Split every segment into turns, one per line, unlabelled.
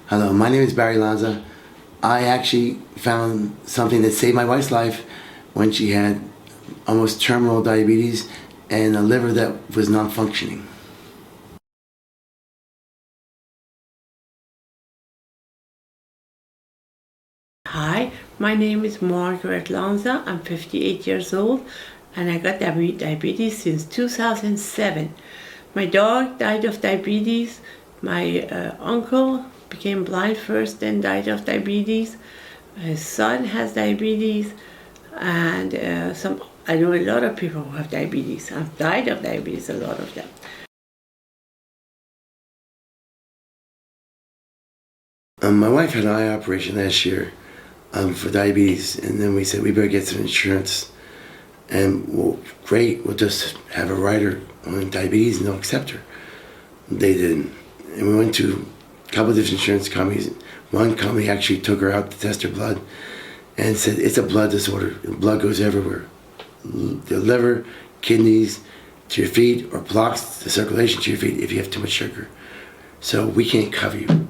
Hello, my name is Barry Lanza. I actually found something that saved my wife's life when she had almost terminal diabetes and a liver that was non-functioning.
Hi, my name is Margaret Lanza. I'm 58 years old and I got diabetes since 2007. My dog died of diabetes. My uncle became blind first, then died of diabetes. His son has diabetes, and I know a lot of people who have diabetes. I've died of diabetes, a lot of them.
My wife had an eye operation last year for diabetes, and then we said we better get some insurance. And well, great, we'll just have a rider on diabetes and they'll accept her. They didn't. And we went to a couple of different insurance companies. One company actually took her out to test her blood and said it's a blood disorder. The blood goes everywhere. The liver, kidneys, to your feet, or blocks the circulation to your feet if you have too much sugar. So we can't cover you.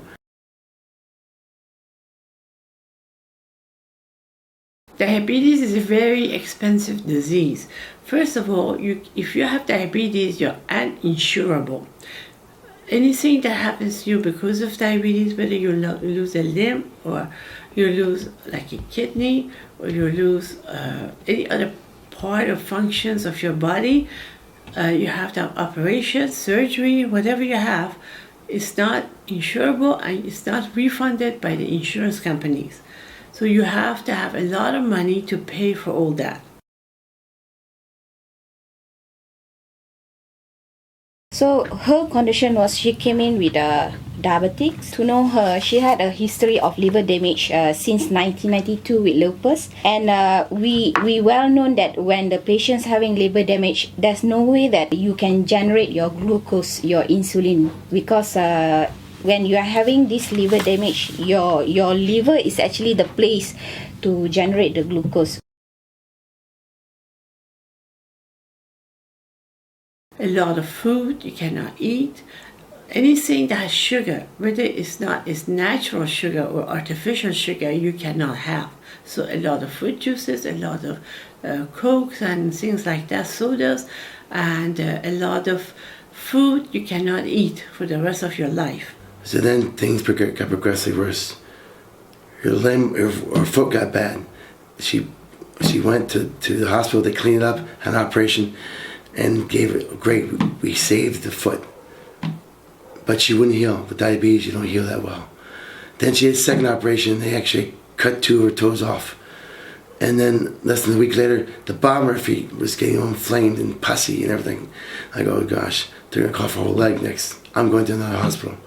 Diabetes is a very expensive disease. First of all, if you have diabetes, you're uninsurable. Anything that happens to you because of diabetes, whether you lose a limb or you lose like a kidney or you lose any other part of functions of your body, you have to have operation, surgery, whatever you have, it's not insurable and it's not refunded by the insurance companies. So you have to have a lot of money to pay for all that.
So her condition was she came in with diabetic. To know her, she had a history of liver damage since 1992 with lupus. And we well known that when the patient's having liver damage, there's no way that you can generate your glucose, your insulin, because when you are having this liver damage, your liver is actually the place to generate the glucose.
A lot of food you cannot eat. Anything that has sugar, whether it's natural sugar or artificial sugar, you cannot have. So a lot of fruit juices, a lot of Cokes and things like that, sodas, and a lot of food you cannot eat for the rest of your life.
So then things got progressively worse. Her foot got bad. She went to the hospital, they cleaned it up, had an operation, and gave it we saved the foot. But she wouldn't heal. With diabetes, you don't heal that well. Then she had a second operation, they actually cut 2 of her toes off. And then less than a week later, the bottom of her feet was getting all inflamed and pussy and everything. I go, oh gosh, they're gonna cut her whole leg next. I'm going to another hospital.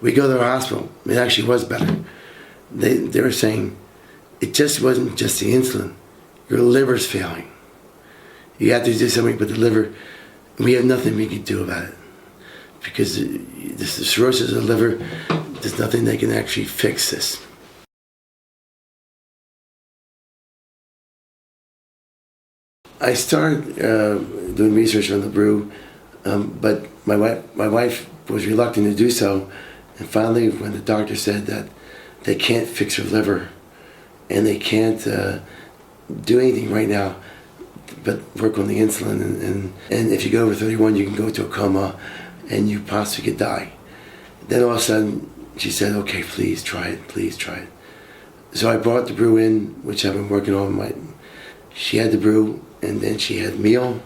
We go to the hospital, it actually was better. They were saying, it just wasn't just the insulin, your liver's failing. You have to do something with the liver. We have nothing we can do about it. Because the cirrhosis of the liver, there's nothing they can actually fix this. I started doing research on the brew, but my wife was reluctant to do so. And finally, when the doctor said that they can't fix her liver and they can't do anything right now but work on the insulin, and if you go over 31, you can go to a coma and you possibly could die. Then all of a sudden, she said, okay, please try it, please try it. So I brought the brew in, which I've been working on. She had the brew, and then she had meal,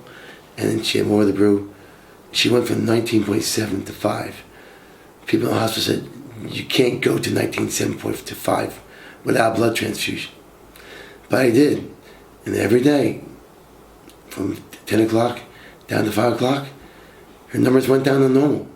and then she had more of the brew. She went from 19.7 to 5. People in the hospital said, you can't go to 19.7 to 5 without blood transfusion. But I did, and every day, from 10 o'clock down to 5 o'clock, her numbers went down to normal.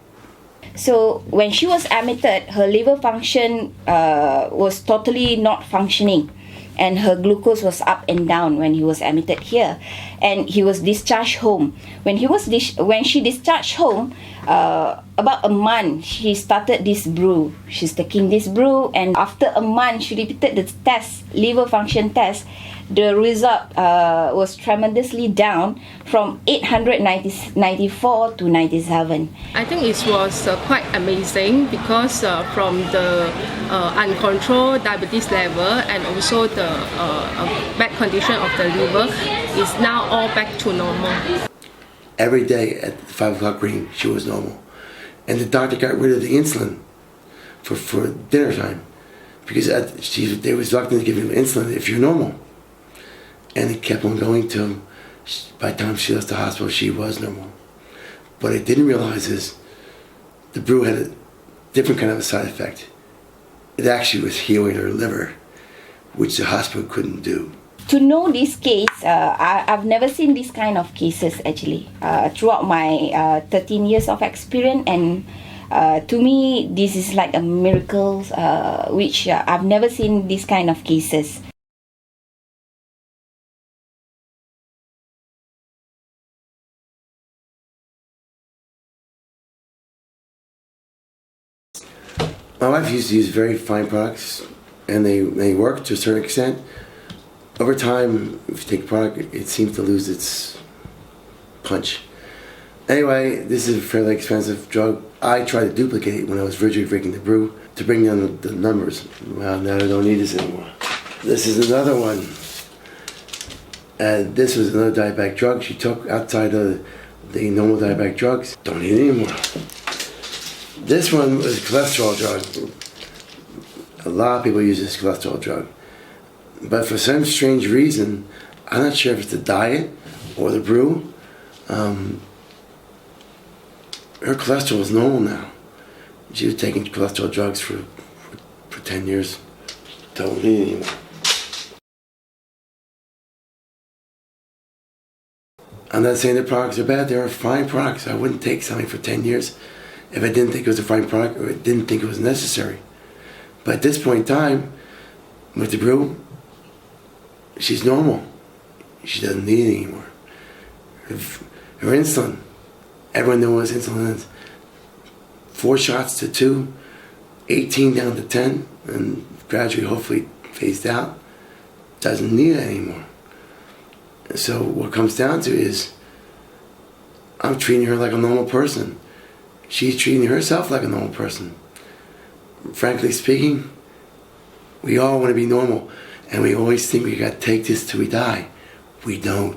So when she was admitted, her liver function was totally not functioning, and her glucose was up and down when he was admitted here, and he was discharged home. When she discharged home, about a month, she started this brew. She's taking this brew, and after a month, she repeated the test, liver function test. the result was tremendously down from 894 to 97.
I think it was quite amazing because from the uncontrolled diabetes level and also the bad condition of the liver is now all back to normal.
Every day at 5 o'clock ring, she was normal. And the doctor got rid of the insulin for dinner time because they was reluctant to give him insulin if you're normal. And it kept on going till by the time she left the hospital, she was normal. What I didn't realize is the brew had a different kind of a side effect. It actually was healing her liver, which the hospital couldn't do.
To know this case, I've never seen this kind of cases actually throughout my 13 years of experience, and to me this is like a miracle which I've never seen this kind of cases.
My wife used to use very fine products, and they work to a certain extent. Over time, if you take a product, it seems to lose its punch. Anyway, this is a fairly expensive drug. I tried to duplicate it when I was originally drinking the brew to bring down the numbers. Well, now I don't need this anymore. This is another one. And this was another diabetic drug she took outside of the normal diabetic drugs. Don't need it anymore. This one was a cholesterol drug. A lot of people use this cholesterol drug. But for some strange reason, I'm not sure if it's the diet or the brew, her cholesterol is normal now. She was taking cholesterol drugs for 10 years. Don't need it anymore. I'm not saying the products are bad. They are fine products. I wouldn't take something for 10 years if I didn't think it was a fine product or I didn't think it was necessary. But at this point in time, with the brew, she's normal. She doesn't need it anymore. Her insulin, everyone knows what insulin is. 4 shots to 2, 18 down to 10, and gradually, hopefully, phased out. Doesn't need it anymore. And so what comes down to is, I'm treating her like a normal person. She's treating herself like a normal person. Frankly speaking, we all want to be normal, and we always think we got to take this till we die. We don't.